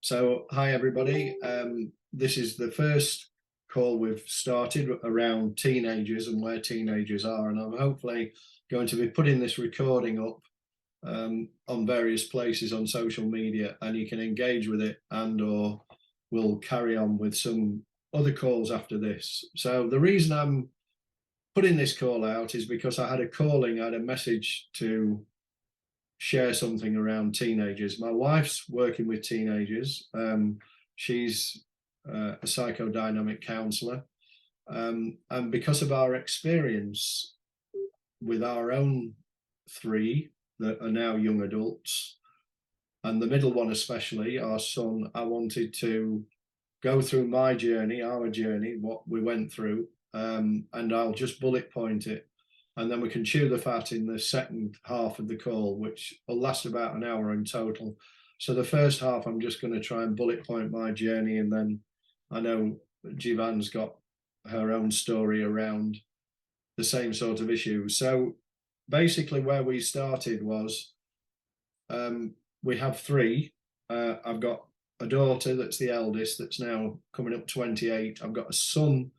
So, hi everybody. This is the first call we've started around teenagers and where teenagers are, and I'm hopefully going to be putting this recording up on various places on social media, and you can engage with it, and/or we'll carry on with some other calls after this. So, the reason I'm putting this call out is because I had I had a message to share something around teenagers. My wife's working with teenagers. She's a psychodynamic counselor. And because of our experience with our own three that are now young adults, and the middle one especially, our son, I wanted to go through my journey, our journey, what we went through, and I'll just bullet point it, and then we can chew the fat in the second half of the call, which will last about an hour in total. So the first half, I'm just going to try and bullet point my journey, and then I know Jivan's got her own story around the same sort of issue. So basically, where we started was we have three. I've got a daughter that's the eldest, that's now coming up 28. I've got a son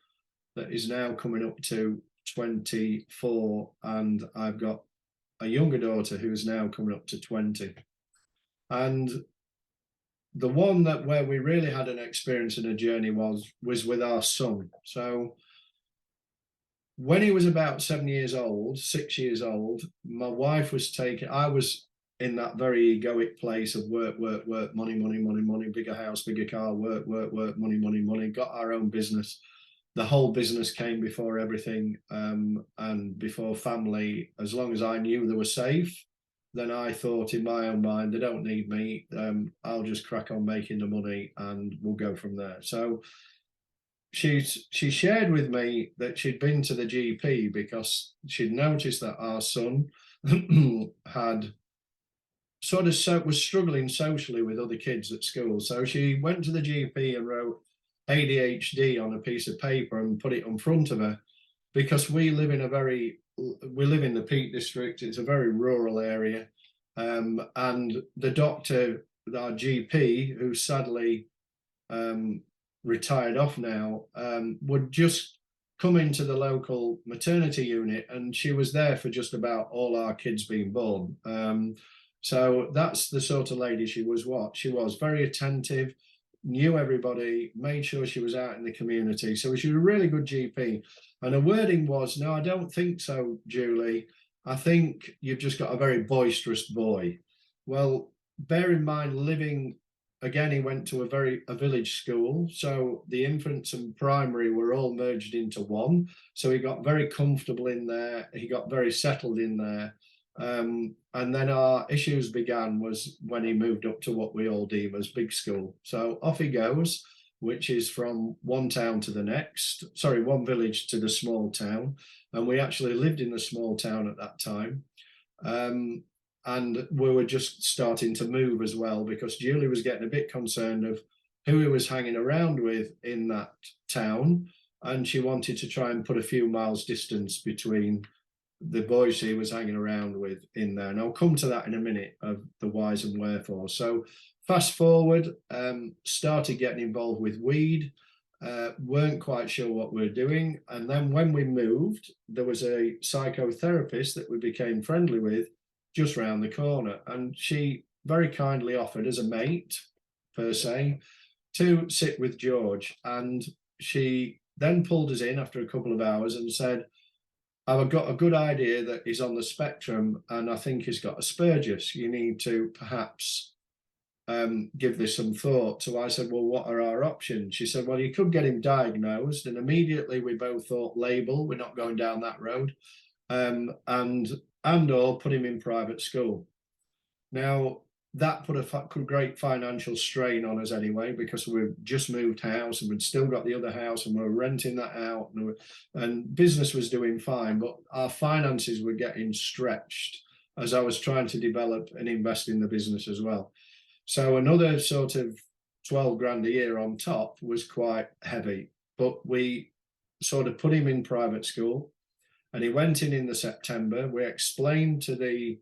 that is now coming up to 24, and I've got a younger daughter who's now coming up to 20. And the one that where we really had an experience and a journey was with our son. So when he was about 7 years old, 6 years old, my wife was taking, I was in that very egoic place of work, work, work, money, money, money, money, bigger house, bigger car, work, work, work, money, money, money, got our own business. The whole business came before everything, and before family. As long as I knew they were safe, then I thought in my own mind, they don't need me. I'll just crack on making the money and we'll go from there. So she shared with me that she'd been to the GP because she'd noticed that our son had was struggling socially with other kids at school. So she went to the GP and wrote ADHD on a piece of paper and put it in front of her, because we live in the Peak District. It's a very rural area, and the doctor, our GP, who sadly retired off now, would just come into the local maternity unit, and she was there for just about all our kids being born. So that's the sort of lady she was. She was very attentive, knew everybody, made sure she was out in the community. So she was a really good GP. And her wording was, "No, I don't think so, Julie. I think you've just got a very boisterous boy." Well, bear in mind, again, he went to a village school. So the infants and primary were all merged into one. So he got very comfortable in there. He got very settled in there. And then our issues began was when he moved up to what we all deem as big school. So off he goes, which is from one town to the next, sorry, one village to the small town. And we actually lived in the small town at that time. And we were just starting to move as well, because Julie was getting a bit concerned of who he was hanging around with in that town. And she wanted to try and put a few miles distance between the boys he was hanging around with in there. And I'll come to that in a minute, of the whys and wherefore. So fast forward, started getting involved with weed, weren't quite sure what we were doing. And then when we moved, there was a psychotherapist that we became friendly with just round the corner. And she very kindly offered, as a mate per se, to sit with George. And she then pulled us in after a couple of hours and said, "I've got a good idea that he's on the spectrum, and I think he's got Asperger's. You need to perhaps give this some thought." So I said, "Well, what are our options?" She said, "Well, you could get him diagnosed." And immediately we both thought, label, we're not going down that road, and/or put him in private school. Now, that put a great financial strain on us anyway, because we've just moved house and we'd still got the other house and we were renting that out, and business was doing fine, but our finances were getting stretched as I was trying to develop and invest in the business as well. So another sort of 12 grand a year on top was quite heavy, but we sort of put him in private school, and he went in the September. We explained to the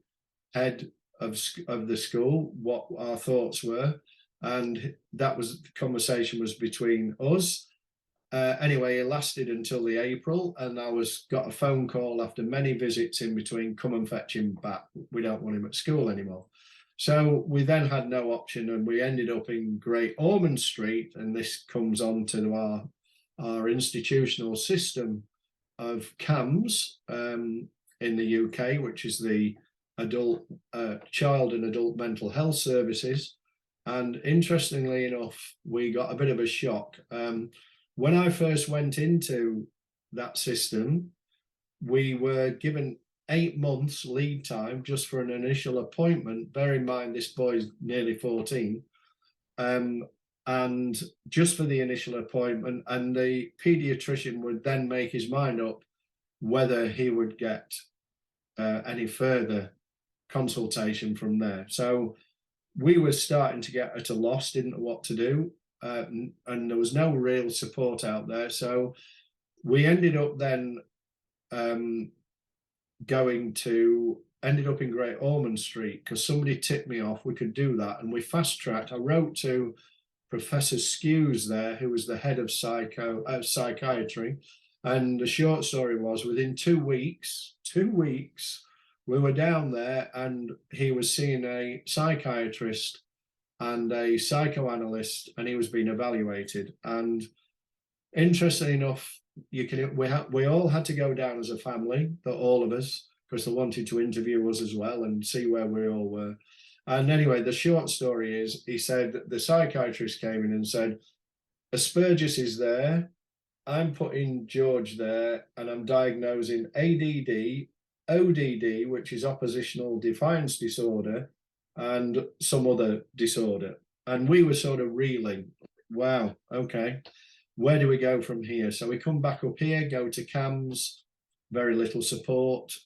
head of the school what our thoughts were, and that was the conversation was between us. Anyway, it lasted until the April, and I got a phone call after many visits in between, come and fetch him back. We don't want him at school anymore. So we then had no option, and we ended up in Great Ormond Street, and this comes on to our institutional system of CAMS in the UK, which is the Child and Adult Mental Health Services. And interestingly enough, we got a bit of a shock. When I first went into that system, we were given 8 months lead time just for an initial appointment. Bear in mind, this boy's nearly 14. And just for the initial appointment, and the paediatrician would then make his mind up whether he would get any further consultation from there. So we were starting to get at a loss, didn't know what to do, and there was no real support out there. So we ended up then ended up in Great Ormond Street because somebody tipped me off we could do that, and we fast-tracked. I wrote to Professor Skews there, who was the head of psychiatry, and the short story was within 2 weeks, we were down there, and he was seeing a psychiatrist and a psychoanalyst, and he was being evaluated. And interestingly enough, we all had to go down as a family, all of us, because they wanted to interview us as well and see where we all were. And anyway, the short story is, he said the psychiatrist came in and said, Asperger's is there, I'm putting George there, and I'm diagnosing ADD, ODD, which is oppositional defiance disorder, and some other disorder. And we were sort of reeling, wow, okay, where do we go from here? So we come back up here, go to CAMS, very little support.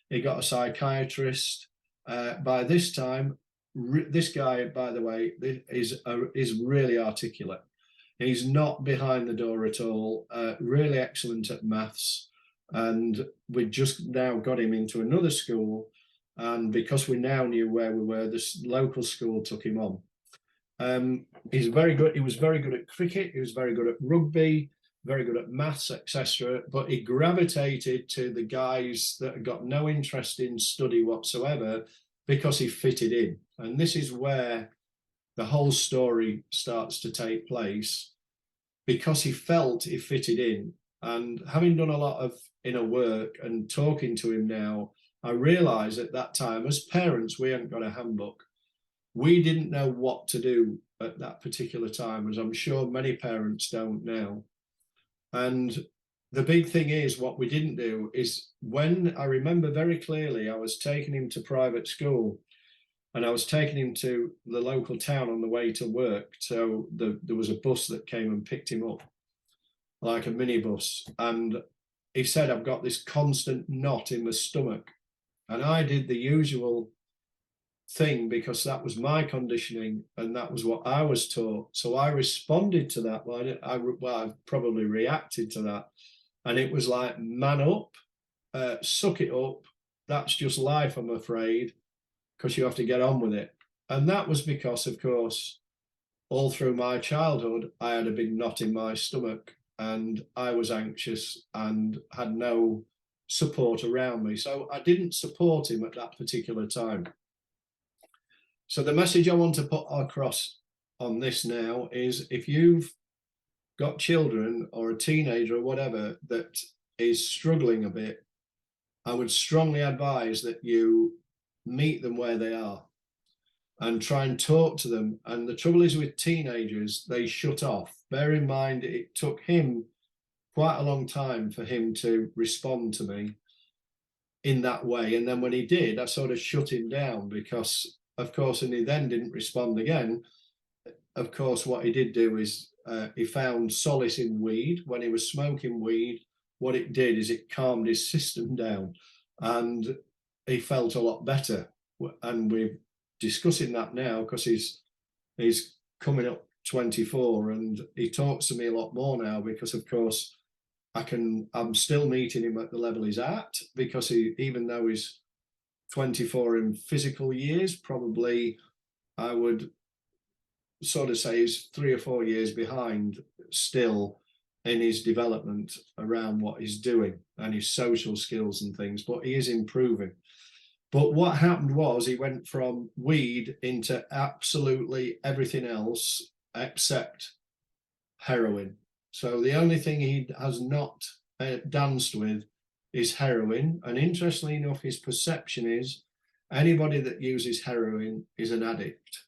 He got a psychiatrist. By this time, this guy, by the way, is really articulate. He's not behind the door at all, really excellent at maths. And we just now got him into another school. And because we now knew where we were, this local school took him on. He's very good. He was very good at cricket. He was very good at rugby, very good at maths, etc. But he gravitated to the guys that got no interest in study whatsoever because he fitted in. And this is where the whole story starts to take place, because he felt he fitted in. And having done a lot of inner work and talking to him now, I realized at that time, as parents, we hadn't got a handbook. We didn't know what to do at that particular time, as I'm sure many parents don't now. And the big thing is, what we didn't do is, when I remember very clearly, I was taking him to private school, and I was taking him to the local town on the way to work. So there was a bus that came and picked him up, like a minibus. And he said, I've got this constant knot in my stomach. And I did the usual thing, because that was my conditioning and that was what I was taught. So I responded to that. I probably reacted to that. And it was like, man up, suck it up. That's just life, I'm afraid, because you have to get on with it. And that was because, of course, all through my childhood, I had a big knot in my stomach and I was anxious and had no support around me. So I didn't support him at that particular time. So the message I want to put across on this now is, if you've got children or a teenager or whatever that is struggling a bit, I would strongly advise that you meet them where they are and try and talk to them. And the trouble is with teenagers, they shut off. Bear in mind, it took him quite a long time for him to respond to me in that way. And then when he did, I sort of shut him down, because, of course, and he then didn't respond again. Of course, what he did do is he found solace in weed. When he was smoking weed, what it did is it calmed his system down and he felt a lot better. And we're discussing that now, because he's coming up 24 and he talks to me a lot more now, because, of course, I'm still meeting him at the level he's at, because even though he's 24 in physical years, probably I would sort of say he's 3 or 4 years behind still in his development around what he's doing and his social skills and things, but he is improving. But what happened was he went from weed into absolutely everything else except heroin. So the only thing he has not danced with is heroin. And interestingly enough, his perception is anybody that uses heroin is an addict.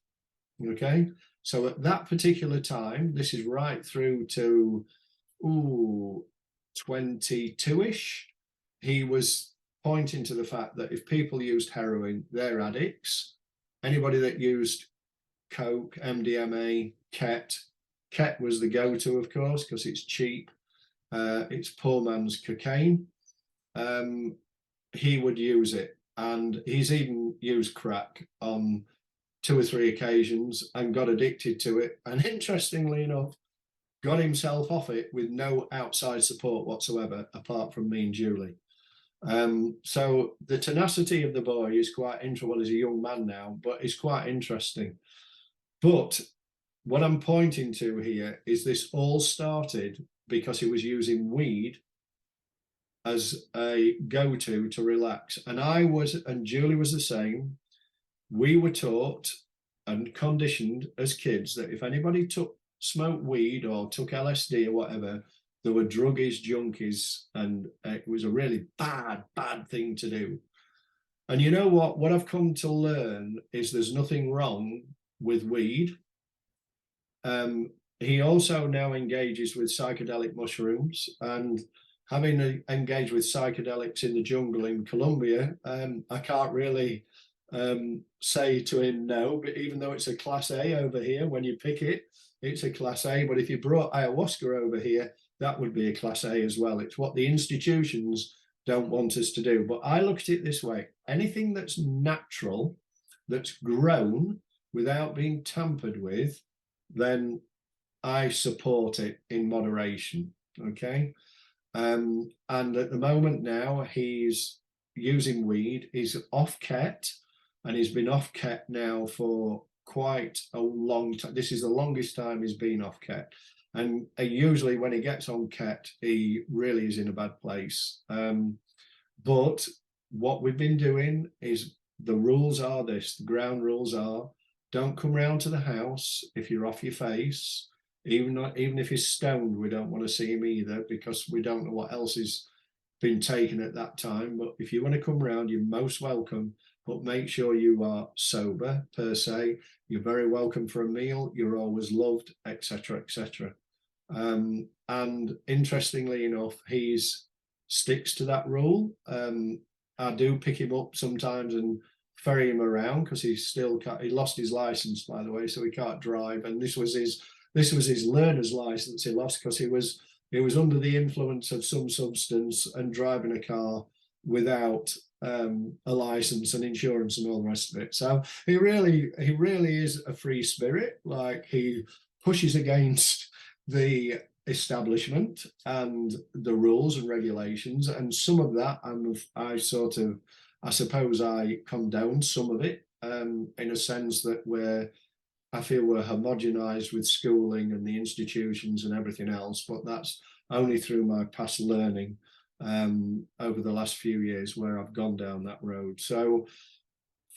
Okay. So at that particular time, this is right through to 22-ish, he was pointing to the fact that if people used heroin, they're addicts. Anybody that used coke, MDMA, ket was the go-to, of course, because it's cheap. It's poor man's cocaine. He would use it, and he's even used crack on 2 or 3 occasions and got addicted to it. And interestingly enough, got himself off it with no outside support whatsoever, apart from me and Julie. So the tenacity of the boy is quite interesting. Well, he's a young man now, but it's quite interesting. But what I'm pointing to here is this all started because he was using weed as a go-to to relax. And I was, and Julie was the same. We were taught and conditioned as kids that if anybody smoked weed or took LSD or whatever, there were druggies, junkies, and it was a really bad thing to do. And you know what? What I've come to learn is there's nothing wrong with weed. He also now engages with psychedelic mushrooms, and having engaged with psychedelics in the jungle in Colombia, I can't really say to him no, but even though it's a class A over here, when you pick it, it's a class A. But if you brought ayahuasca over here, that would be a class A as well. It's what the institutions don't want us to do. But I look at it this way: anything that's natural, that's grown without being tampered with, then I support it in moderation. Okay. And at the moment now, he's using weed. He's off ket, and he's been off ket now for quite a long time. This is the longest time he's been off ket. And usually when he gets on ket, he really is in a bad place. But what we've been doing is, the rules are this, the ground rules are, don't come round to the house if you're off your face. Even if he's stoned, we don't want to see him either, because we don't know what else has been taken at that time. But if you want to come round, you're most welcome. But make sure you are sober, per se. You're very welcome for a meal. You're always loved, etc., etc. And interestingly enough, he sticks to that rule. I do pick him up sometimes and ferry him around, because he lost his license, by the way, so he can't drive. And this was his learner's license he lost because he was under the influence of some substance and driving a car without a license and insurance and all the rest of it. So he really is a free spirit. Like, he pushes against the establishment and the rules and regulations, and some of that I suppose I condone some of it, in a sense that I feel we're homogenized with schooling and the institutions and everything else, but that's only through my past learning over the last few years where I've gone down that road. So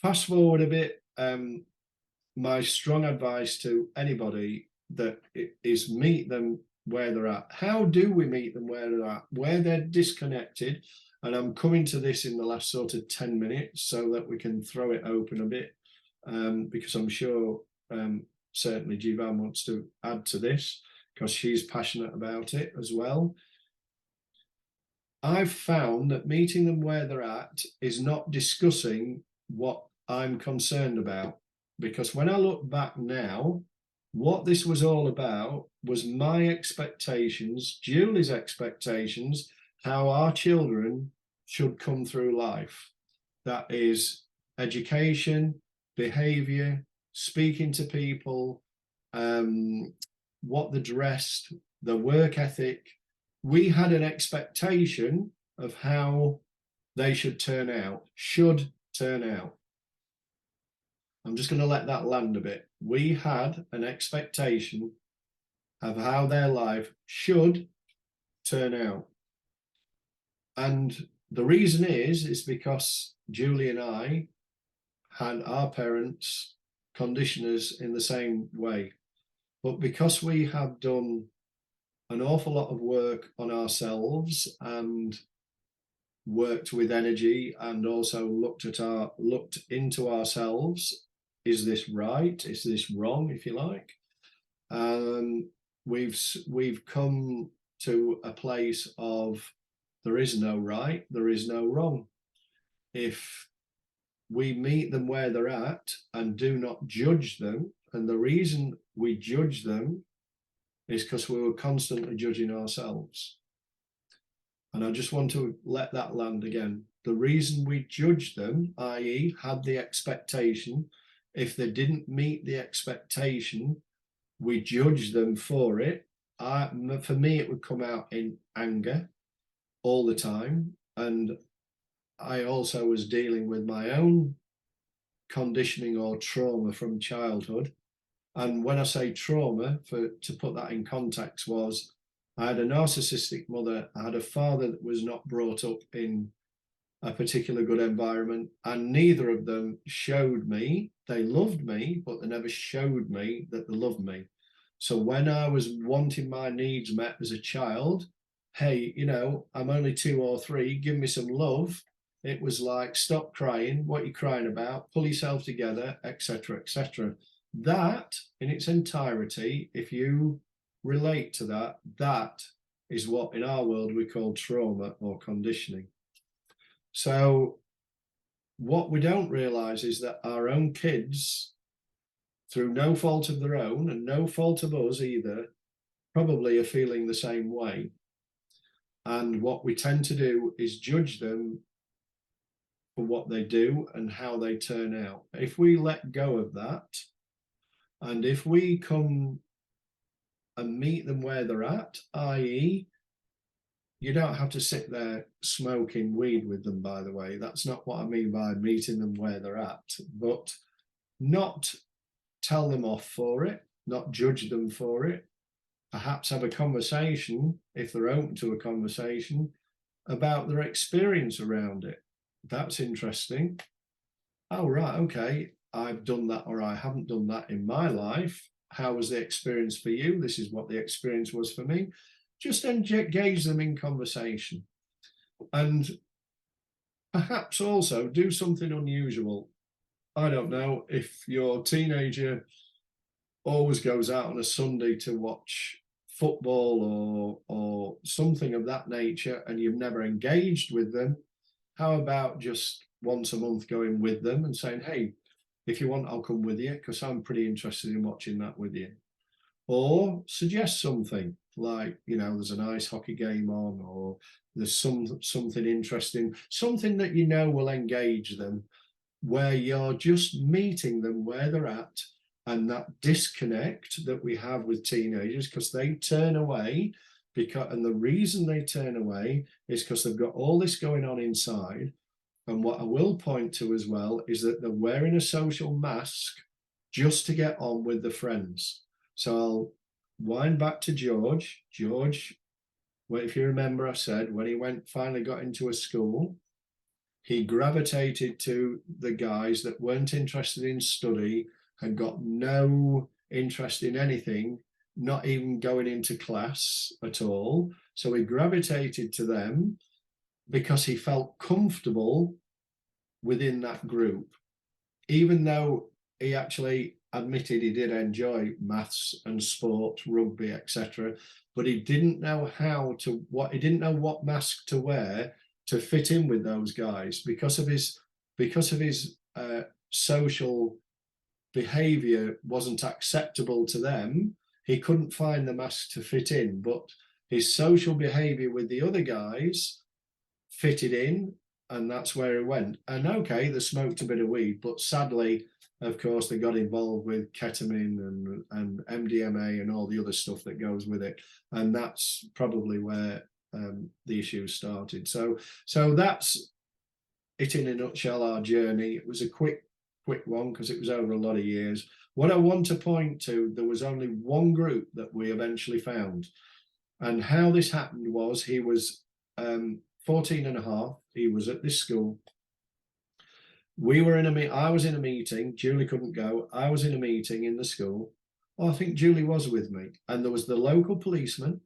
fast forward a bit, my strong advice to anybody that is meet them where they're at. How do we meet them where they're at? Where they're disconnected. And I'm coming to this in the last sort of 10 minutes so that we can throw it open a bit, because I'm sure certainly Jivan wants to add to this, because she's passionate about it as well. I've found that meeting them where they're at is not discussing what I'm concerned about, because when I look back now, what this was all about was my expectations, Julie's expectations, how our children should come through life. That is education, behavior, speaking to people, what they're dressed, the work ethic. We had an expectation of how they should turn out. I'm just going to let that land a bit. We had an expectation of how their life should turn out. And the reason is because Julie and I had our parents condition us in the same way. But because we have done an awful lot of work on ourselves and worked with energy and also looked into ourselves, is this right? Is this wrong, if you like? We've come to a place of there is no right, there is no wrong. If we meet them where they're at and do not judge them, and the reason we judge them is because we were constantly judging ourselves. And I just want to let that land again. The reason we judged them, i.e., had the expectation, if they didn't meet the expectation, we judged them for it. For me, it would come out in anger all the time. And I also was dealing with my own conditioning or trauma from childhood. And when I say trauma, to put that in context, was I had a narcissistic mother. I had a father that was not brought up in a particular good environment, and neither of them showed me they loved me, but they never showed me that they loved me. So when I was wanting my needs met as a child, hey, I'm only 2 or 3, give me some love. It was like, stop crying, what are you crying about, pull yourself together, etc., etc. That in its entirety, if you relate to that, that is what in our world we call trauma or conditioning. So what we don't realize is that our own kids, through no fault of their own and no fault of us either, probably are feeling the same way. And what we tend to do is judge them for what they do and how they turn out. If we let go of that, and if we come and meet them where they're at, i.e., you don't have to sit there smoking weed with them, by the way. That's not what I mean by meeting them where they're at, but not tell them off for it, not judge them for it. Perhaps have a conversation, if they're open to a conversation, about their experience around it. That's interesting. Oh, right, okay, I've done that or I haven't done that in my life. How was the experience for you? This is what the experience was for me. Just engage them in conversation. And perhaps also do something unusual. I don't know, if your teenager always goes out on a Sunday to watch football or something of that nature and you've never engaged with them, how about just once a month going with them and saying, hey, if you want, I'll come with you because I'm pretty interested in watching that with you. Or suggest something like, there's an ice hockey game on, or there's something interesting, something that will engage them, where you're just meeting them where they're at. And that disconnect that we have with teenagers, because they turn away, and the reason they turn away is because they've got all this going on inside. And what I will point to as well is that they're wearing a social mask just to get on with the friends. So I'll wind back to George. George, well, if you remember, I said when he finally got into a school, he gravitated to the guys that weren't interested in study and got no interest in anything, not even going into class at all. So he gravitated to them because he felt comfortable within that group, even though he actually admitted he did enjoy maths and sport, rugby, etc. But he didn't know he didn't know what mask to wear to fit in with those guys because of his social behavior wasn't acceptable to them. He couldn't find the mask to fit in, but his social behavior with the other guys fitted in, and that's where he went. And okay, they smoked a bit of weed, but sadly, of course, they got involved with ketamine and MDMA and all the other stuff that goes with it. And that's probably where the issues started. So that's it in a nutshell, our journey. It was a quick quick one because it was over a lot of years. What I want to point to, there was only one group that we eventually found. And how this happened was he was 14 and a half. He was at this school. I was in a meeting. Julie couldn't go. I was in a meeting in the school. Oh, I think Julie was with me. And there was the local policeman.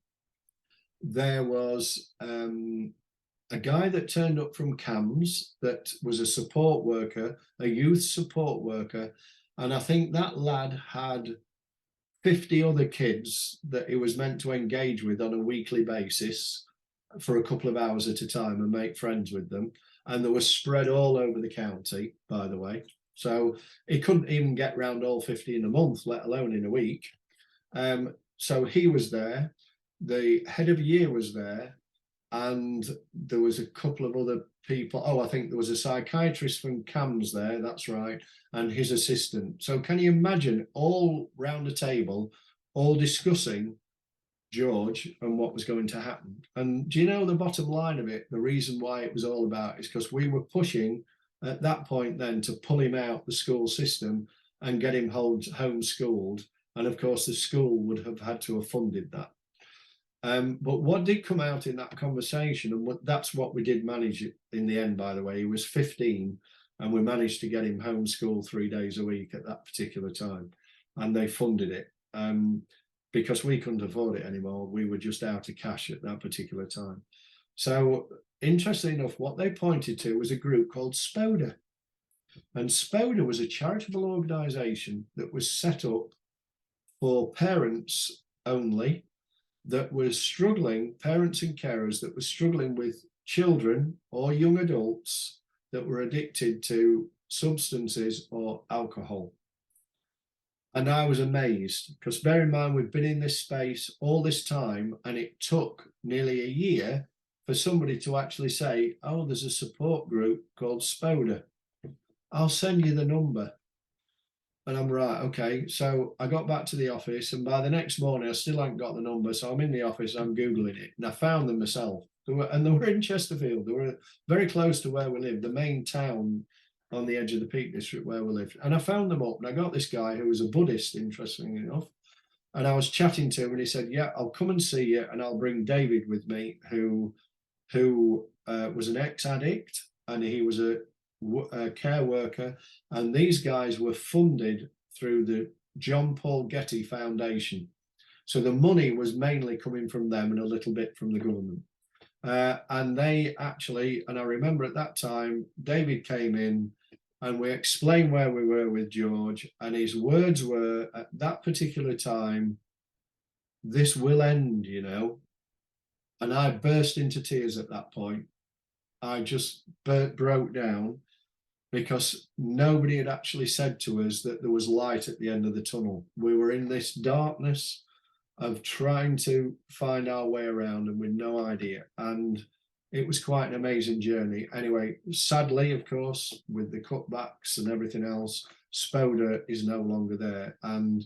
There was a guy that turned up from CAMS that was a support worker, a youth support worker. And I think that lad had 50 other kids that he was meant to engage with on a weekly basis for a couple of hours at a time and make friends with them. And they were spread all over the county, by the way. So he couldn't even get round all 50 in a month, let alone in a week. So he was there. The head of year was there. And there was a couple of other people. Oh, I think there was a psychiatrist from CAMS there, that's right, and his assistant. So can you imagine all round a table, all discussing George and what was going to happen? And do you know the bottom line of it, the reason why it was all about is because we were pushing at that point then to pull him out the school system and get him homeschooled. And of course, the school would have had to have funded that. But what did come out in that conversation, and that's what we did manage in the end, by the way, he was 15 and we managed to get him homeschooled 3 days a week at that particular time. And they funded it because we couldn't afford it anymore. We were just out of cash at that particular time. So interestingly enough, what they pointed to was a group called SPODA. And SPODA was a charitable organisation that was set up for parents only, that was struggling, parents and carers that were struggling with children or young adults that were addicted to substances or alcohol. And I was amazed because bear in mind, we've been in this space all this time and it took nearly a year for somebody to actually say, oh, there's a support group called SPODA. I'll send you the number. And I'm right, okay. So I got back to the office and by the next morning, I still hadn't got the number. So I'm in the office, I'm Googling it and I found them myself. They were in Chesterfield. They were very close to where we live, the main town on the edge of the Peak District where we lived. And I found them up and I got this guy who was a Buddhist, interestingly enough. And I was chatting to him and he said, yeah, I'll come and see you and I'll bring David with me, who was an ex-addict and he was a care worker, and these guys were funded through the John Paul Getty Foundation. So the money was mainly coming from them and a little bit from the government. And they actually, and I remember at that time, David came in and we explained where we were with George, and his words were at that particular time, this will end, you know. And I burst into tears at that point. I just broke down because nobody had actually said to us that there was light at the end of the tunnel. We were in this darkness of trying to find our way around and with no idea. And it was quite an amazing journey. Anyway, sadly, of course, with the cutbacks and everything else, SPODA is no longer there. And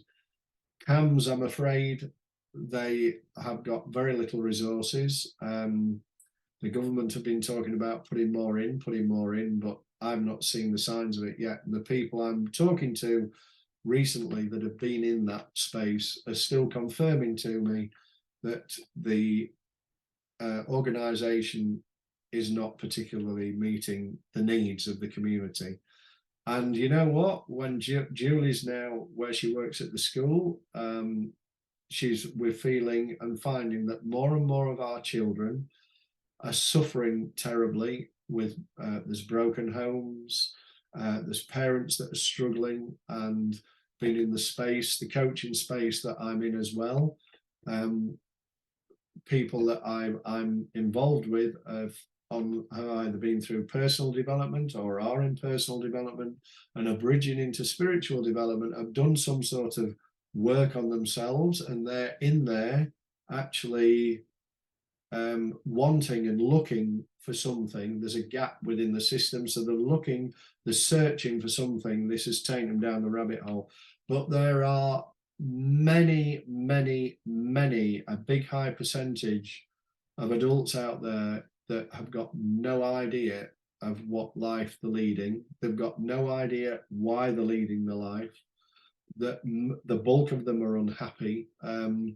CAMS, I'm afraid, they have got very little resources. The government have been talking about putting more in, but I've not seen the signs of it yet. And the people I'm talking to recently that have been in that space are still confirming to me that the organisation is not particularly meeting the needs of the community. And you know what? When Julie's now where she works at the school, we're feeling and finding that more and more of our children are suffering terribly with there's broken homes, there's parents that are struggling, and being in the coaching space that I'm in as well. People that I'm involved with have either been through personal development or are in personal development and are bridging into spiritual development, have done some sort of work on themselves, and they're in there actually wanting and looking for something. There's a gap within the system, so they're searching for something. This has taken them down the rabbit hole. But there are many, a big high percentage of adults out there that have got no idea of what life they're leading. They've got no idea why they're leading the life. That the bulk of them are unhappy, and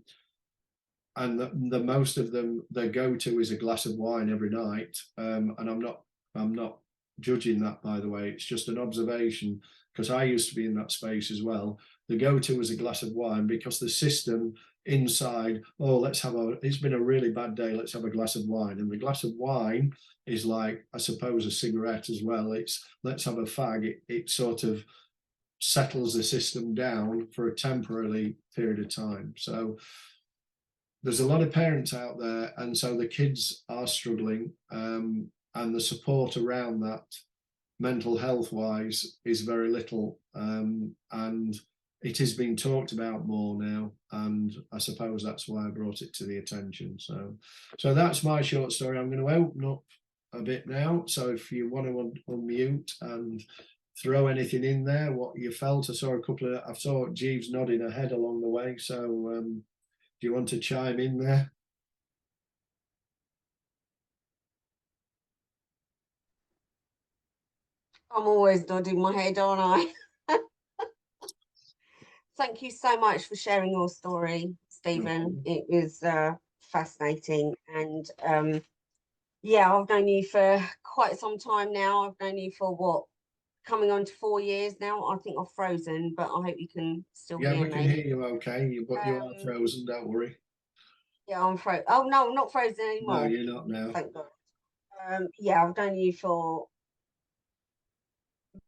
the most of them, their go-to is a glass of wine every night. And I'm not judging that, by the way. It's just an observation, because I used to be in that space as well. The go-to is a glass of wine, because the system inside, oh, it's been a really bad day, let's have a glass of wine. And the glass of wine is like, I suppose, a cigarette as well. It's, let's have a fag. It sort of settles the system down for a temporary period of time. So there's a lot of parents out there, and so the kids are struggling, and the support around that, mental health wise, is very little, and it is being talked about more now, and I suppose that's why I brought it to the attention. So that's my short story. I'm going to open up a bit now, so if you want to unmute and throw anything in there, what you felt. I saw Jeeves nodding her head along the way, so do you want to chime in there? I'm always nodding my head, aren't I? Thank you so much for sharing your story, Stephen. It was fascinating. And yeah, I've known you for quite some time now. I've known you for what, coming on to 4 years now. I think I've frozen, but I hope you can still Yeah, hear we can me. hear you okay, but you are frozen, don't worry. Yeah, I'm frozen. Oh, no, I'm not frozen No, anymore. you're not now. Thank God. Yeah, I've known you for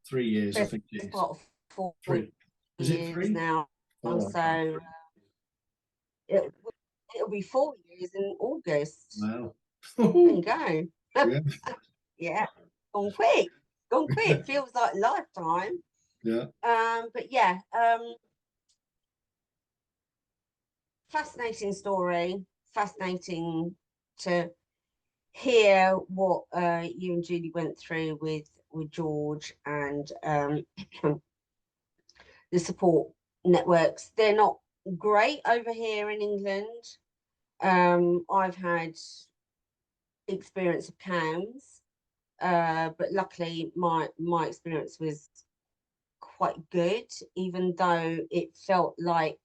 3 years, I best think it is. part of 4 3. Is it years 3? now. Oh, So it, it'll be 4 years in August. wow. There you go. Yeah, Yeah, gone quick. Gone quick. Feels like a lifetime. yeah, But yeah, fascinating story. Fascinating to hear what you and Julie went through with George, and the support networks. They're not great over here in England. I've had experience of CAMS, but luckily my experience was quite good, even though it felt like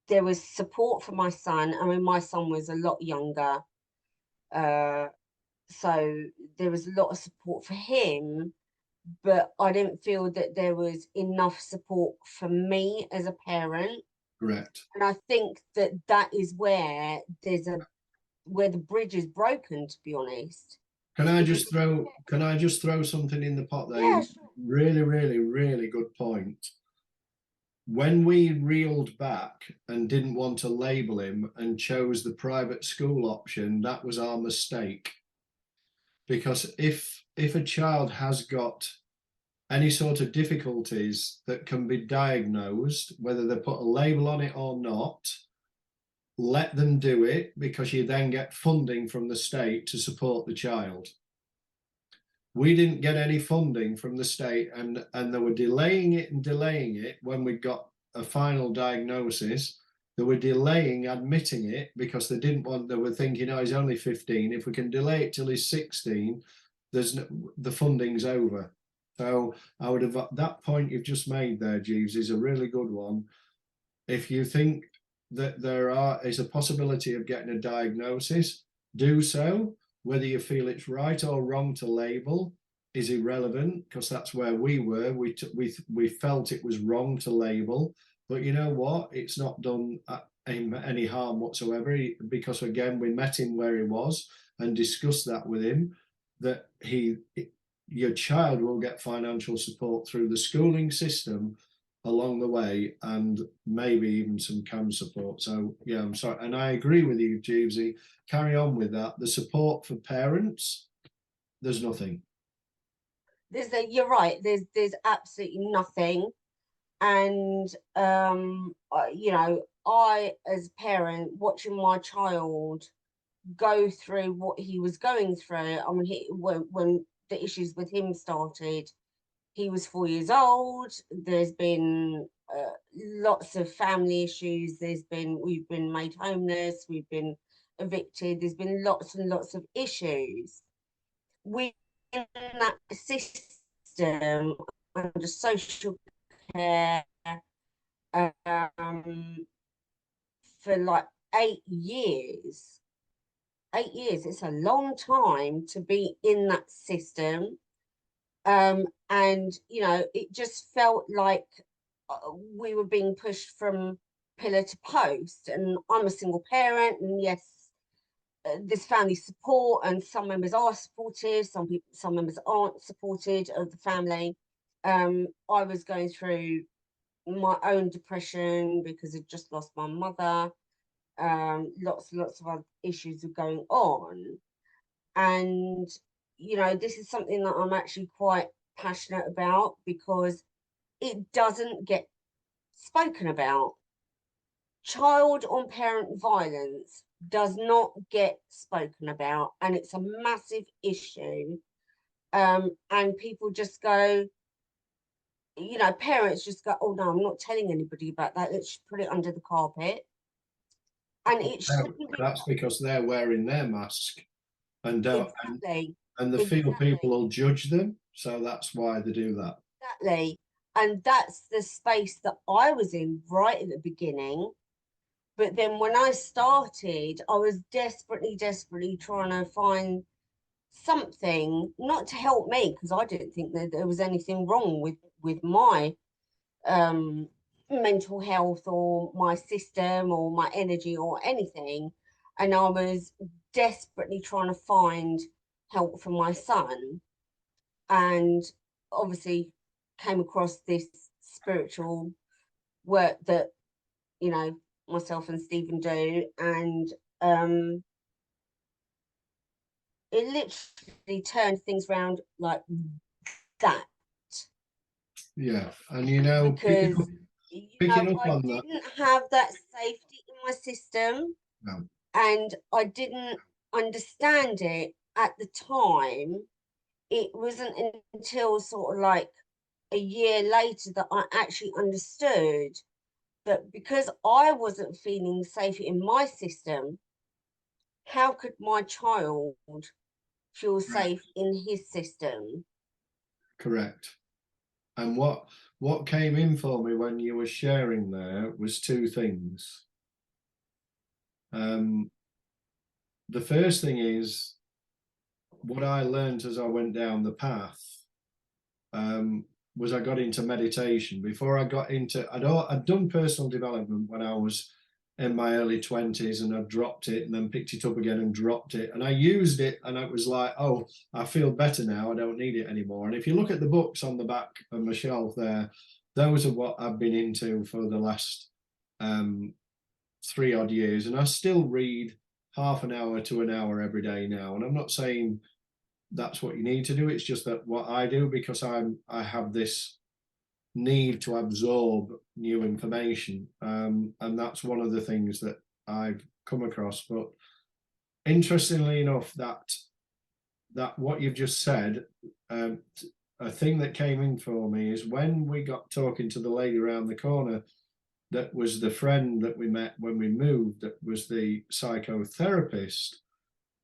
there was support for my son. I mean, my son was a lot younger, uh, so there was a lot of support for him, but I didn't feel that there was enough support for me as a parent. correct. And I think that that is where where the bridge is broken, to be honest. Can I Because just throw something in the pot there? yeah, sure. Really, really, really good point. When we reeled back and didn't want to label him and chose the private school option, that was our mistake. Because if a child has got any sort of difficulties that can be diagnosed, whether they put a label on it or not, let them do it, because you then get funding from the state to support the child. We didn't get any funding from the state, and they were delaying it when we got a final diagnosis. They were delaying admitting it because they didn't want, they were thinking, oh, he's only 15. If we can delay it till he's 16, the funding's over. So I would have, that point you've just made there, Jeeves, is a really good one. If you think that is a possibility of getting a diagnosis, do so. Whether you feel it's right or wrong to label is irrelevant, because that's where we were. We felt it was wrong to label, but you know what? It's not done any harm whatsoever, because again, we met him where he was and discussed that with him, that your child will get financial support through the schooling system along the way, and maybe even some CAMS support. So yeah, I'm sorry, and I agree with you, Jeevesy. Carry on with that. The support for parents, there's nothing. You're right. There's absolutely nothing. And you know, I as a parent watching my child go through what he was going through. I mean, when the issues with him started, he was 4 years old. There's been lots of family issues. We've been made homeless. We've been evicted. There's been lots and lots of issues. Within that system, under social care, um, for like 8 years. 8 years, it's a long time to be in that system. And it just felt like we were being pushed from pillar to post. And I'm a single parent, and yes, there's family support, and some members are supportive, some members aren't supported of the family. I was going through my own depression because I'd just lost my mother. Lots and lots of other issues were going on. And this is something that I'm actually quite passionate about, because it doesn't get spoken about. Child on parent violence does not get spoken about, and it's a massive issue. And people just go, parents just go, oh no, I'm not telling anybody about that, let's put it under the carpet. And it shouldn't be. That's because they're wearing their mask and don't, Exactly. and they feel people will judge them, so that's why they do that. Exactly. And that's the space that I was in right at the beginning. But then when I started, I was desperately, desperately trying to find something, not to help me, because I didn't think that there was anything wrong with my mental health or my system or my energy or anything. And I was desperately trying to find help for my son. And obviously came across this spiritual work that, myself and Stephen do. And it literally turned things around like that. Yeah. And because picking up I on that. didn't have that safety in my system. No. And I didn't understand it at the time. It wasn't until sort of like a year later that I actually understood that because I wasn't feeling safe in my system, how could my child feel safe in his system? Correct. And what came in for me when you were sharing there was two things. The first thing is what I learned as I went down the path, was I got into meditation. Before I got into, I'd done personal development when I was in my early 20s, and I dropped it and then picked it up again and dropped it. And I used it and it was like, oh, I feel better now. I don't need it anymore. And if you look at the books on the back of my shelf there, those are what I've been into for the last 3 odd years. And I still read half an hour to an hour every day now. And I'm not saying that's what you need to do. It's just that what I do, because I have this need to absorb new information, and that's one of the things that I've come across. But interestingly enough, that what you've just said, a thing that came in for me is when we got talking to the lady around the corner, that was the friend that we met when we moved, that was the psychotherapist,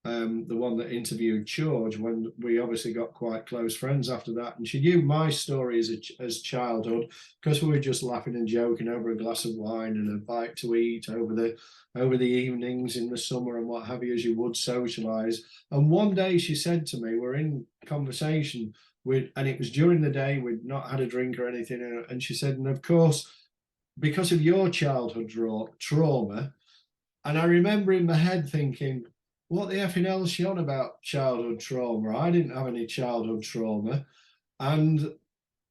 the one that interviewed George, when we obviously got quite close friends after that. And she knew my story as childhood, because we were just laughing and joking over a glass of wine and a bite to eat over the evenings in the summer and what have you, as you would socialize. And one day she said to me, we're in conversation and it was during the day, we'd not had a drink or anything, and she said, and of course, because of your childhood trauma. And I remember in my head thinking, what the effing hell is she on about childhood trauma? I didn't have any childhood trauma. And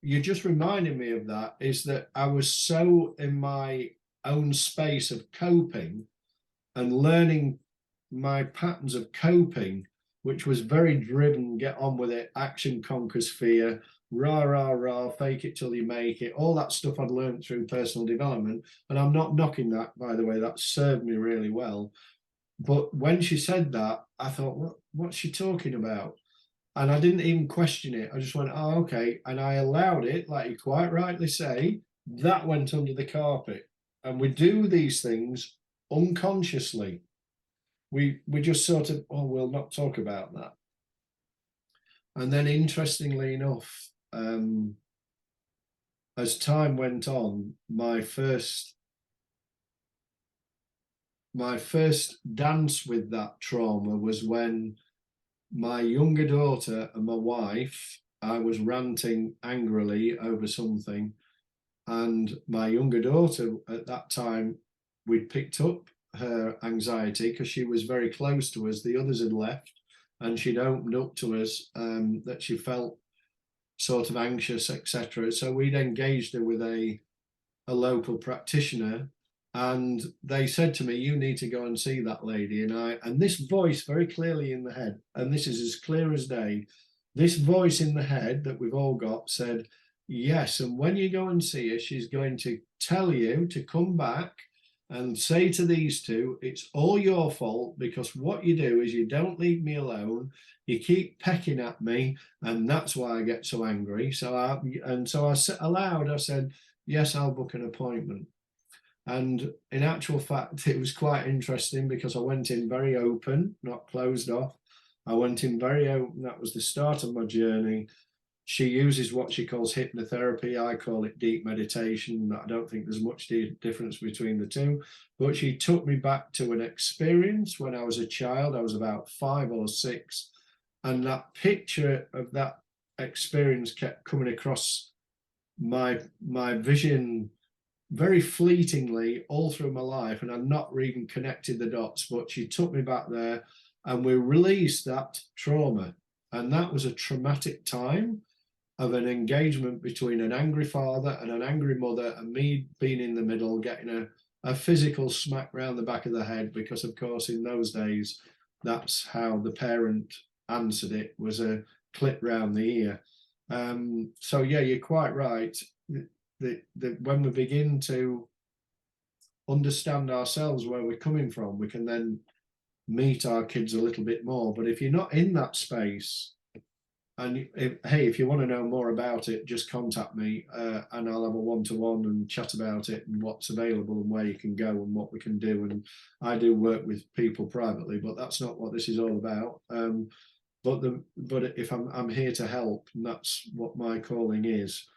you just reminded me of that, is that I was so in my own space of coping and learning my patterns of coping, which was very driven, get on with it, action conquers fear, rah, rah, rah, fake it till you make it, all that stuff I'd learned through personal development. And I'm not knocking that, by the way, that served me really well. But when she said that, I thought, what's she talking about? And I didn't even question it. I just went, oh, okay. And I allowed it, like you quite rightly say, that went under the carpet. And we do these things unconsciously. we just sort of, oh, we'll not talk about that. And then interestingly enough, as time went on, my first dance with that trauma was when my younger daughter and my wife, I was ranting angrily over something, and my younger daughter at that time, we'd picked up her anxiety because she was very close to us. The others had left, and she'd opened up to us that she felt sort of anxious, etc. So we'd engaged her with a local practitioner, and they said to me, "You need to go and see that lady." And this voice very clearly in the head, and this is as clear as day, this voice in the head that we've all got said, "Yes, and when you go and see her, she's going to tell you to come back and say to these two, it's all your fault, because what you do is you don't leave me alone, you keep pecking at me, and that's why I get so angry." So I said aloud, I said, "Yes, I'll book an appointment." And in actual fact, it was quite interesting because I went in very open, not closed off. I went in very open. That was the start of my journey. She uses what she calls hypnotherapy. I call it deep meditation. I don't think there's much difference between the two. But she took me back to an experience when I was a child. I was about 5 or 6. And that picture of that experience kept coming across my vision very fleetingly all through my life, and I'd not even connected the dots, but she took me back there and we released that trauma. And that was a traumatic time of an engagement between an angry father and an angry mother, and me being in the middle, getting a physical smack round the back of the head, because of course in those days that's how the parent answered it, was a clip round the ear. So yeah, you're quite right. When we begin to understand ourselves, where we're coming from, we can then meet our kids a little bit more. But if you're not in that space, and if you want to know more about it, just contact me and I'll have a one-to-one and chat about it and what's available and where you can go and what we can do. And I do work with people privately, but that's not what this is all about. But if I'm here to help, and that's what my calling is.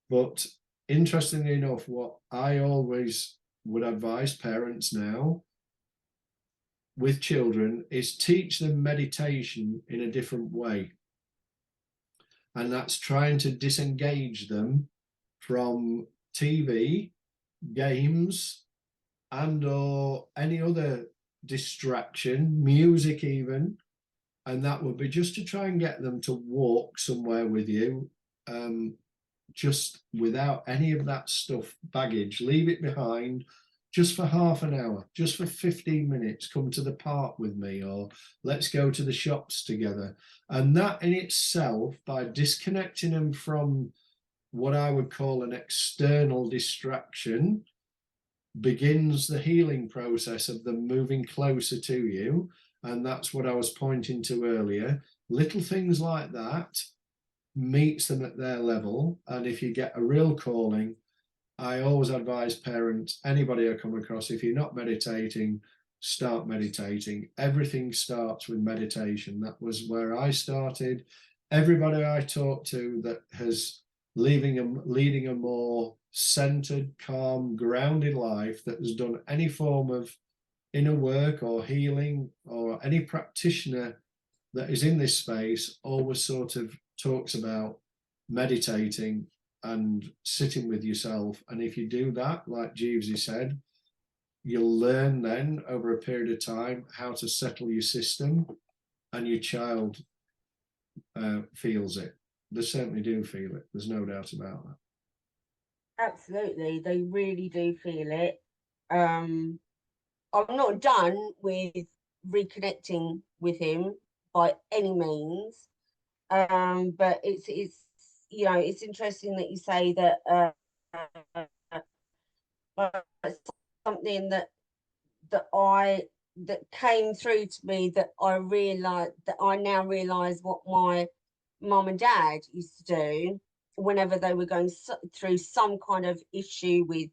But interestingly enough, what I always would advise parents now with children is teach them meditation in a different way. And that's trying to disengage them from TV, games, and or any other distraction, music even. And that would be just to try and get them to walk somewhere with you, just without any of that stuff, baggage. Leave it behind, just for half an hour, just for 15 minutes. Come to the park with me, or let's go to the shops together. And that in itself, by disconnecting them from what I would call an external distraction, begins the healing process of them moving closer to you. And that's what I was pointing to earlier. Little things like that meets them at their level. And if you get a real calling, I always advise parents, anybody I come across, if you're not meditating, start meditating. Everything starts with meditation. That was where I started. Everybody I talk to that has leading a more centered, calm, grounded life, that has done any form of inner work or healing, or any practitioner that is in this space, always sort of talks about meditating and sitting with yourself. And if you do that, like Jeevesy said, you'll learn then over a period of time how to settle your system, and your child feels it. They certainly do feel it. There's no doubt about that. Absolutely, they really do feel it. I'm not done with reconnecting with him by any means. But it's it's interesting that you say that something that came through to me, that I now realize what my mum and dad used to do whenever they were going through some kind of issue with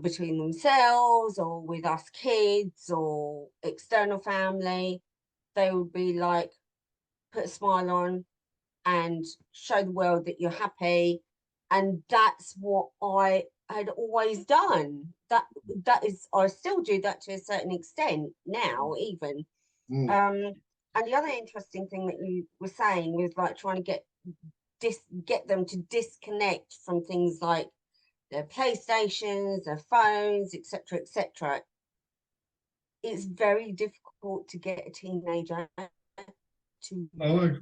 between themselves or with us kids or external family. They would be like, put a smile on and show the world that you're happy. And that's what I had always done. That is, I still do that to a certain extent now, even. Mm. And the other interesting thing that you were saying was like trying to get them to disconnect from things like their PlayStations, their phones, etc., etc. It's very difficult to get a teenager to Oh,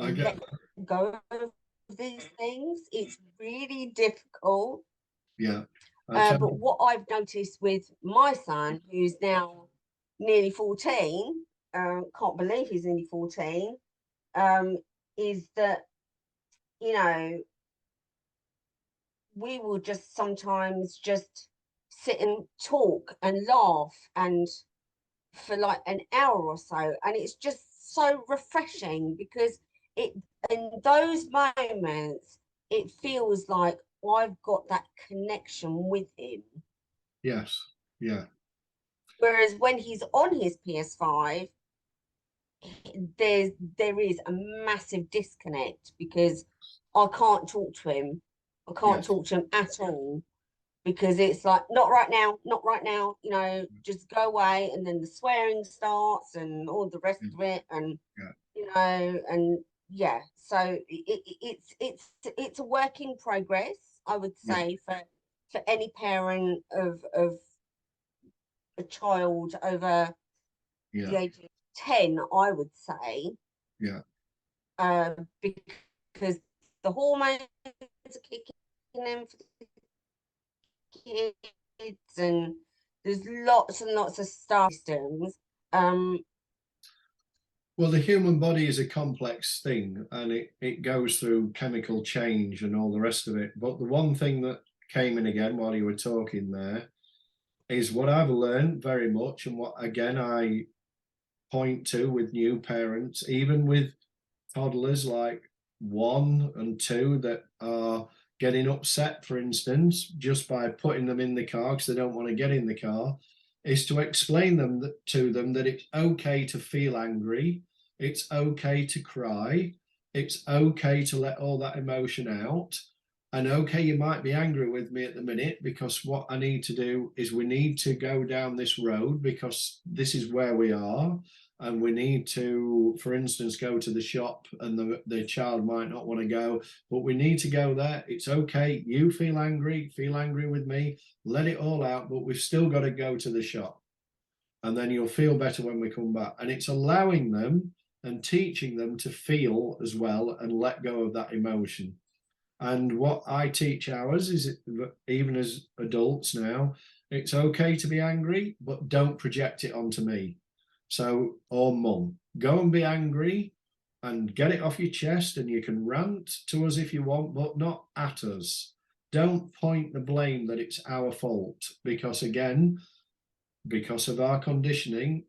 I get let go of these things. It's really difficult. yeah. I tell But what I've noticed with my son, who's now nearly 14, can't believe he's nearly 14, um, is that, you know, we will just sometimes just sit and talk and laugh and for like an hour or so, and it's just so refreshing because it in those moments it feels like I've got that connection with him, yes, yeah, whereas when he's on his PS5 there is a massive disconnect because I can't talk to him. I can't yes, talk to him at all because it's like, not right now, not right now, you know, just go away. And then the swearing starts and all the rest yeah, of it. And, yeah, you know, and yeah, so it's a work in progress, I would yeah, say, for any parent of a child over yeah, the age of 10, I would say, yeah. uh, because the hormones are kicking in for the kids, and there's lots and lots of stuff systems. Um, Well, the human body is a complex thing and it goes through chemical change and all the rest of it. But the one thing that came in again while you were talking there is what I've learned very much, and what again I point to with new parents, even with toddlers like 1 and 2 that are getting upset, for instance, just by putting them in the car because they don't want to get in the car, is to explain to them that it's okay to feel angry, it's okay to cry, it's okay to let all that emotion out. And okay, you might be angry with me at the minute because what I need to do is we need to go down this road because this is where we are, and we need to, for instance, go to the shop, and the child might not want to go, but we need to go there. It's okay. You feel angry with me, let it all out, but we've still got to go to the shop. And then you'll feel better when we come back. And it's allowing them and teaching them to feel as well and let go of that emotion. And what I teach ours is, even as adults now, it's okay to be angry, but don't project it onto me. So, or mum, go and be angry and get it off your chest, and you can rant to us if you want, but not at us. Don't point the blame that it's our fault, because again, because of our conditioning,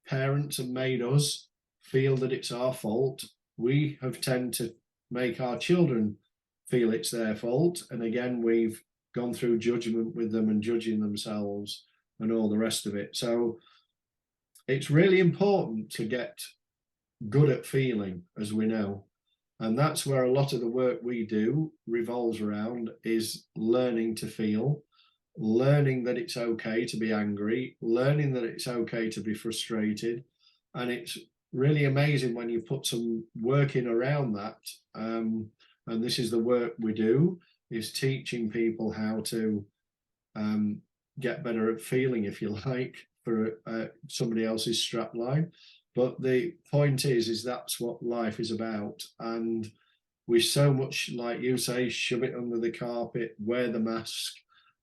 parents have made us feel that it's our fault. We have tend to make our children feel it's their fault. And again, we've gone through judgment with them and judging themselves and all the rest of it. So it's really important to get good at feeling, as we know. And that's where a lot of the work we do revolves around, is learning to feel, learning that it's okay to be angry, learning that it's okay to be frustrated. And it's really amazing when you put some work in around that. And this is the work we do, is teaching people how to um, get better at feeling, if you like, for somebody else's strap line. But the point is that's what life is about. And we so much, like you say, shove it under the carpet, wear the mask,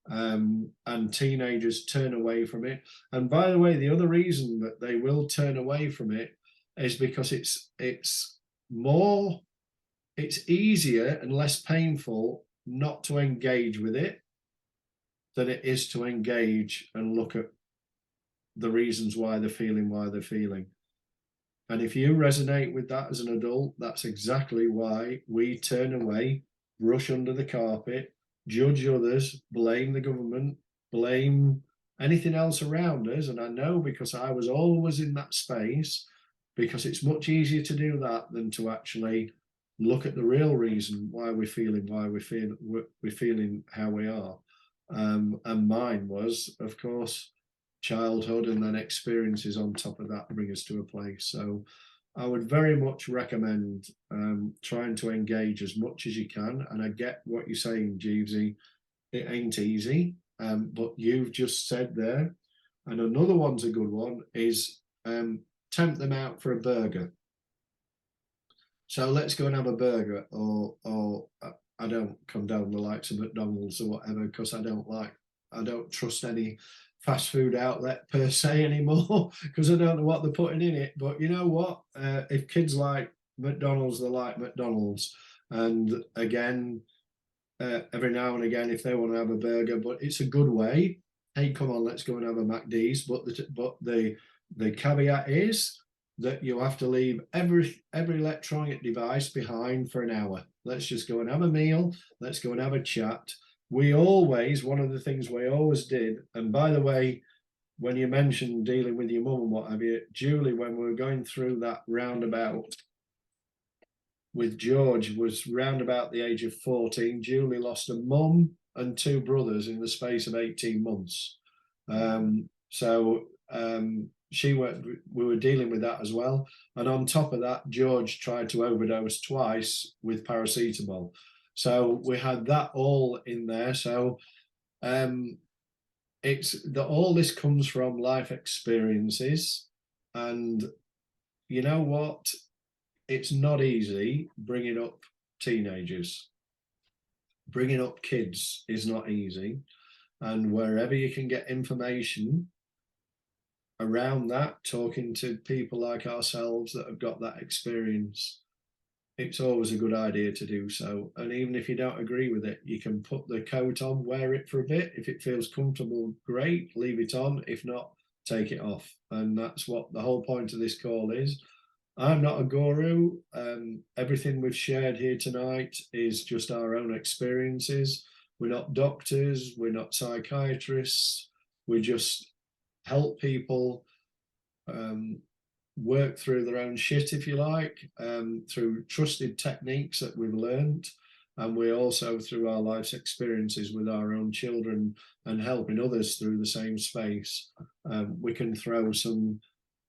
and teenagers turn away from it. And by the way, the other reason that they will turn away from it is because it's more, it's easier and less painful not to engage with it than it is to engage and look at the reasons why they're feeling. And if you resonate with that as an adult, that's exactly why we turn away, brush under the carpet, judge others, blame the government, blame anything else around us. And I know because I was always in that space, because it's much easier to do that than to actually look at the real reason why we're feeling we're feeling how we are. And mine was, of course, childhood, and then experiences on top of that bring us to a place. So I would very much recommend trying to engage as much as you can. And I get what you're saying, Jeevesy. It ain't easy, but you've just said there, and another one's a good one, is tempt them out for a burger. So let's go and have a burger, or I don't condone the likes of McDonald's or whatever, because I don't trust any fast food outlet per se anymore, because I don't know what they're putting in it. But you know what? If kids like McDonald's, they like McDonald's. And again, every now and again, if they want to have a burger, but it's a good way. Hey, come on, let's go and have a McD's. But the caveat is that you have to leave every electronic device behind for an hour. Let's just go and have a meal. Let's go and have a chat. We always, one of the things we always did, and by the way, when you mentioned dealing with your mum and what have you, Julie, when we were going through that roundabout with George, was round about the age of 14. Julie lost a mum and two brothers in the space of 18 months. So we were dealing with that as well. And on top of that, George tried to overdose twice with paracetamol. So we had that all in there. So it's that all this comes from life experiences. And you know what? It's not easy bringing up teenagers. Bringing up kids is not easy. And wherever you can get information around that, talking to people like ourselves that have got that experience, it's always a good idea to do so. And even if you don't agree with it, you can put the coat on, wear it for a bit. If it feels comfortable, great, leave it on. If not, take it off. And that's what the whole point of this call is. I'm not a guru. Everything we've shared here tonight is just our own experiences. We're not doctors, we're not psychiatrists. We just help people work through their own shit, if you like, through trusted techniques that we've learned. And we also, through our life's experiences with our own children and helping others through the same space, we can throw some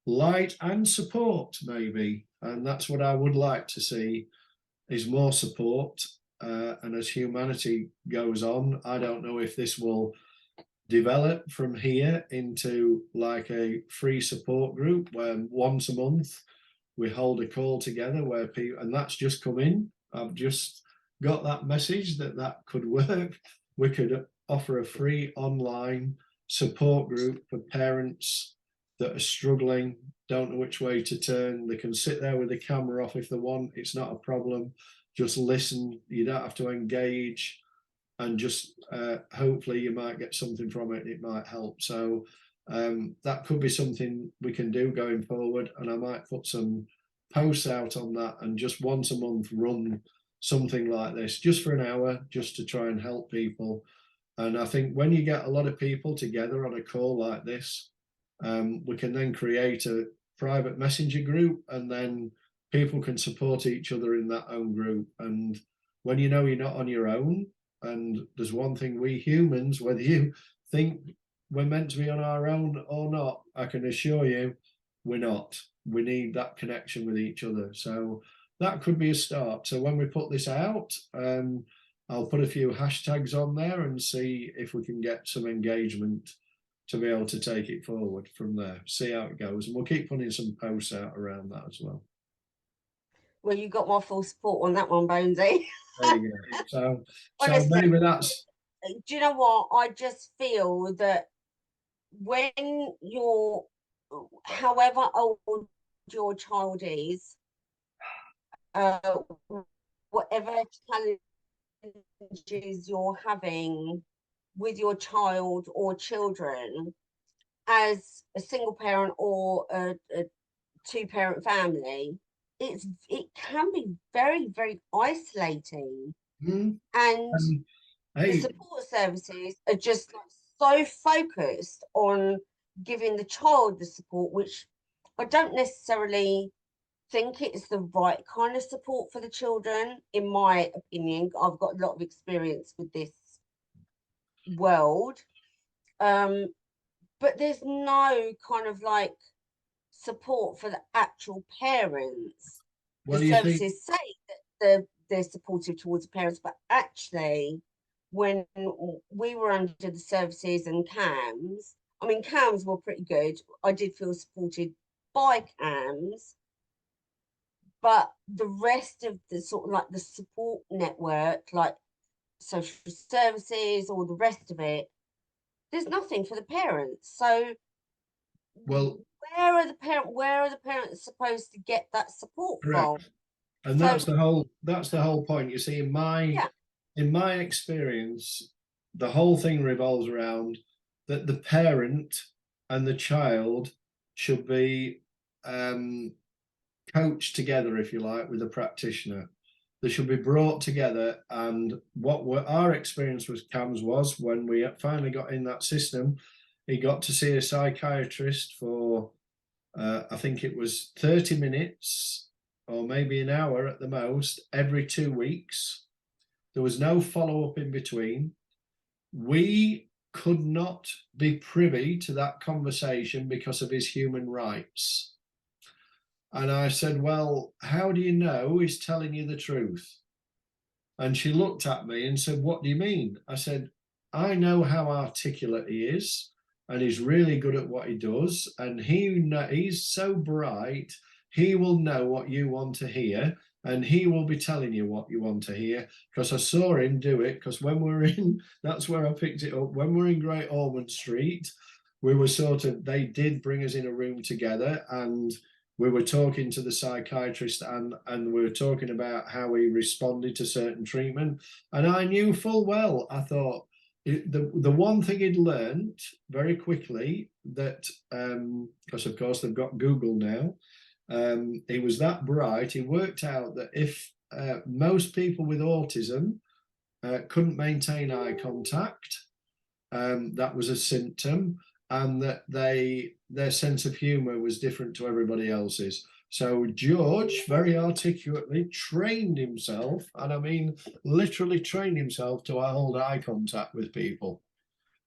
light and support, maybe. And that's what I would like to see, is more support. And as humanity goes on, I don't know if this will develop from here into like a free support group where once a month we hold a call together where people, and that's just come in. I've just got that message that could work. We could offer a free online support group for parents that are struggling, don't know which way to turn. They can sit there with the camera off if they want. It's not a problem. Just listen. You don't have to engage, and just hopefully you might get something from it. It might help. So that could be something we can do going forward. And I might put some posts out on that, and just once a month run something like this, just for an hour, just to try and help people. And I think when you get a lot of people together on a call like this, we can then create a private messenger group, and then people can support each other in that own group. And when you know you're not on your own, and there's one thing we humans, whether you think we're meant to be on our own or not, I can assure you we're not. We need that connection with each other. So that could be a start. So when we put this out, I'll put a few hashtags on there and see if we can get some engagement to be able to take it forward from there, see how it goes. And we'll keep putting some posts out around that as well. Well, you got my full support on that one, Bonesy. There you go. So Honestly, maybe that's. do you know what? I just feel that when you're, however old your child is, whatever challenges you're having with your child or children, as a single parent or a two-parent family, it can be very, very isolating. Mm, And The Hey, support services are just like so focused on giving the child the support, which I don't necessarily think it's the right kind of support for the children, in my opinion. I've got a lot of experience with this world. Um, but there's no kind of like support for the actual parents. The well, you see, services say that they're supportive towards the parents, but actually, when we were under the services and CAMS, I mean, CAMS were pretty good. I did feel supported by CAMS, but the rest of the sort of like the support network, like social services, or the rest of it, there's nothing for the parents. So well, where are the parents supposed to get that support from? correct. And So that's the whole point. You see, yeah, in my experience, the whole thing revolves around that the parent and the child should be um, coached together, if you like, with a practitioner. They should be brought together. And our experience with CAMS was when we finally got in that system, he got to see a psychiatrist for I think it was 30 minutes or maybe an hour at the most every 2 weeks. There was no follow up in between. We could not be privy to that conversation because of his human rights. And I said, well, how do you know he's telling you the truth? And she looked at me and said, what do you mean? I said, I know how articulate he is, and he's really good at what he does. And he's so bright, he will know what you want to hear, and he will be telling you what you want to hear. Because I saw him do it. Because when we're in, that's where I picked it up. When we're in Great Ormond Street, we were they did bring us in a room together, and we were talking to the psychiatrist, and we were talking about how he responded to certain treatment. And I knew full well, I thought, the one thing he'd learned very quickly, that because of course they've got Google now, he was that bright, he worked out that if most people with autism couldn't maintain eye contact, that was a symptom, and that their sense of humor was different to everybody else's. So George very articulately trained himself, and I mean literally trained himself to hold eye contact with people.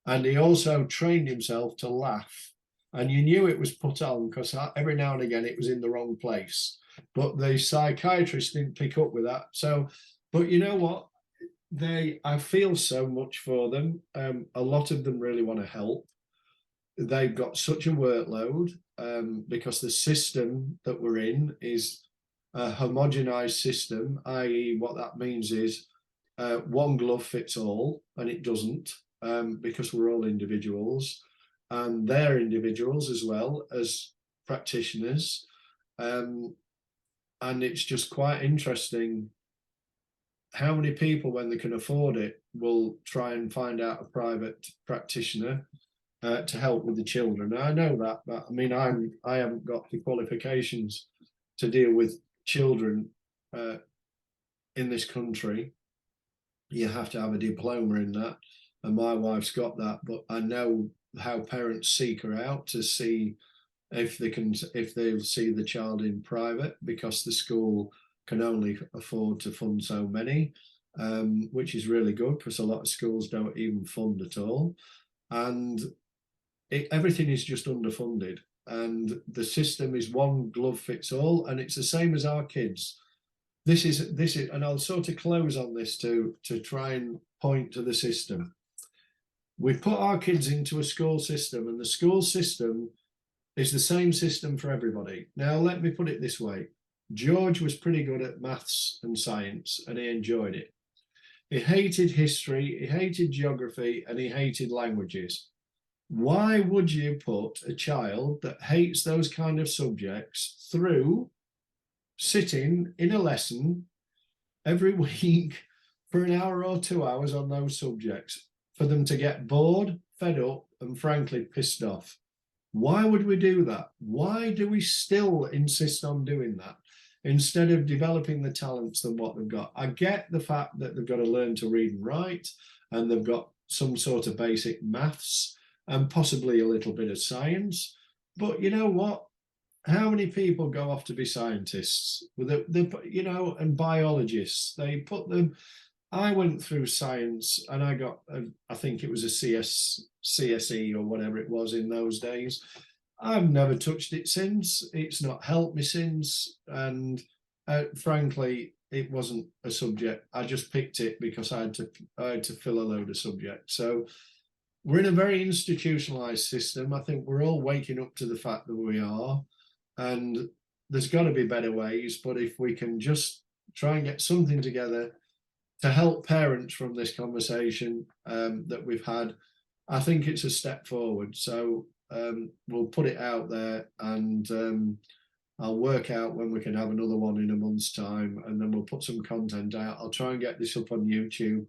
And he also trained himself to laugh. And you knew it was put on because every now and again it was in the wrong place. But the psychiatrist didn't pick up with that. So, but you know what? I feel so much for them. A lot of them really want to help. They've got such a workload because the system that we're in is a homogenized system, i.e., what that means is one glove fits all, and it doesn't, because we're all individuals, and they're individuals as well as practitioners. And it's just quite interesting how many people, when they can afford it, will try and find out a private practitioner to help with the children. I know that, but I mean, I haven't got the qualifications to deal with children in this country. You have to have a diploma in that, and my wife's got that. But I know how parents seek her out to see if they'll see the child in private, because the school can only afford to fund so many, which is really good because a lot of schools don't even fund at all. And everything is just underfunded, and the system is one glove fits all, and it's the same as our kids. This is, and I'll sort of close on this to try and point to the system. We put our kids into a school system, and the school system is the same system for everybody. Now, let me put it this way. George was pretty good at maths and science, and he enjoyed it. He hated history, he hated geography, and he hated languages. Why would you put a child that hates those kind of subjects through sitting in a lesson every week for an hour or 2 hours on those subjects, for them to get bored, fed up, and frankly pissed off? Why would we do that? Why do we still insist on doing that? instead of developing the talents than what they've got. I get the fact that they've got to learn to read and write, and they've got some sort of basic maths and possibly a little bit of science. But you know what? How many people go off to be scientists with and biologists? They put them. I went through science and I got, I think it was a CSE or whatever it was in those days. I've never touched it since. It's not helped me since. And frankly, it wasn't a subject. I just picked it because I had to fill a load of subjects. So we're in a very institutionalized system. I think we're all waking up to the fact that we are. And there's got to be better ways. But if we can just try and get something together to help parents from this conversation that we've had, I think it's a step forward. So we'll put it out there, and I'll work out when we can have another one in a month's time, and then we'll put some content out. I'll try and get this up on YouTube,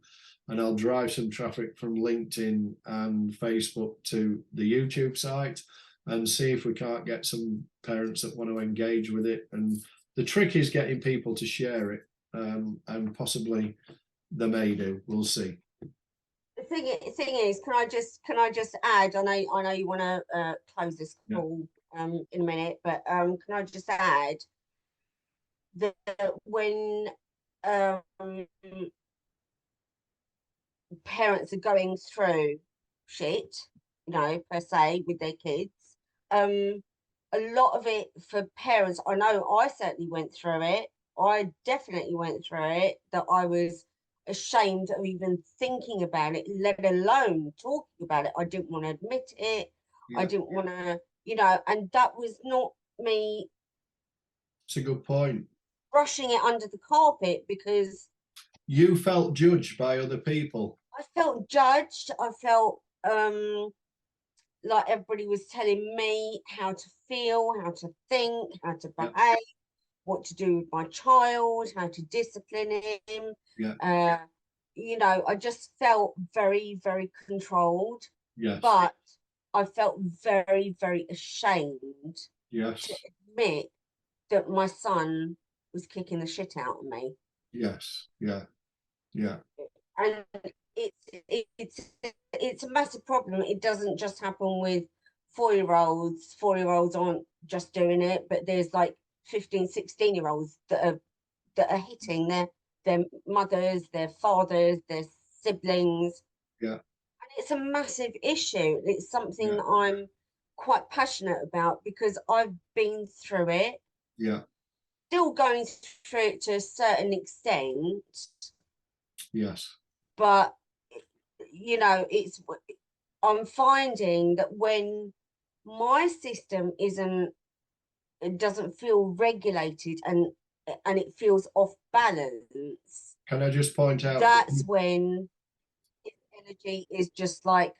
and I'll drive some traffic from LinkedIn and Facebook to the YouTube site and see if we can't get some parents that want to engage with it. And the trick is getting people to share it, and possibly they may do. We'll see. The thing is, can I just add? I know you want to close this call in a minute, but can I just add that when parents are going through shit, per se, with their kids, a lot of it for parents, I know I certainly went through it. I definitely went through it, that I was ashamed of even thinking about it, let alone talking about it. I didn't want to admit it. I didn't want to, and that was not me. It's a good point. Brushing it under the carpet, because you felt judged by other people. I felt judged. I felt like everybody was telling me how to feel, how to think, how to behave, what to do with my child, how to discipline him. I just felt very, very controlled. Yes. But I felt very, very ashamed to admit that my son was kicking the shit out of me. Yes. Yeah. And it's a massive problem. It doesn't just happen with 4-year-olds. 4-year-olds aren't just doing it, but there's like 15, 16-year-olds that are hitting their mothers, their fathers, their siblings. And it's a massive issue. It's something that I'm quite passionate about, because I've been through it. Still going through it to a certain extent. Yes. But I'm finding that when my system it doesn't feel regulated, and it feels off balance. Can I just point out? That's when energy is just like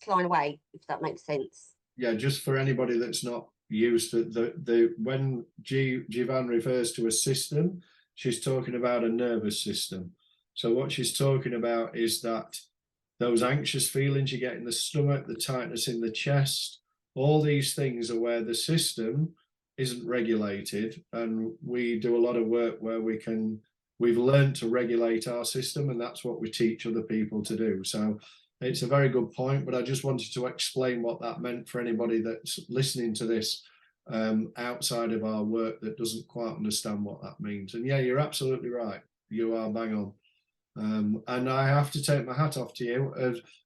flying away, if that makes sense. Yeah, just for anybody that's not used to when Jivan refers to a system, she's talking about a nervous system. So what she's talking about is that those anxious feelings you get in the stomach, the tightness in the chest, all these things are where the system isn't regulated. And we do a lot of work where we've learned to regulate our system, and that's what we teach other people to do. So it's a very good point, but I just wanted to explain what that meant for anybody that's listening to this outside of our work that doesn't quite understand what that means. And yeah, you're absolutely right. You are bang on. And I have to take my hat off to you.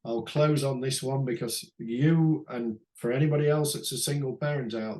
I'll close on this one, because you, and for anybody else that's a single parent out there,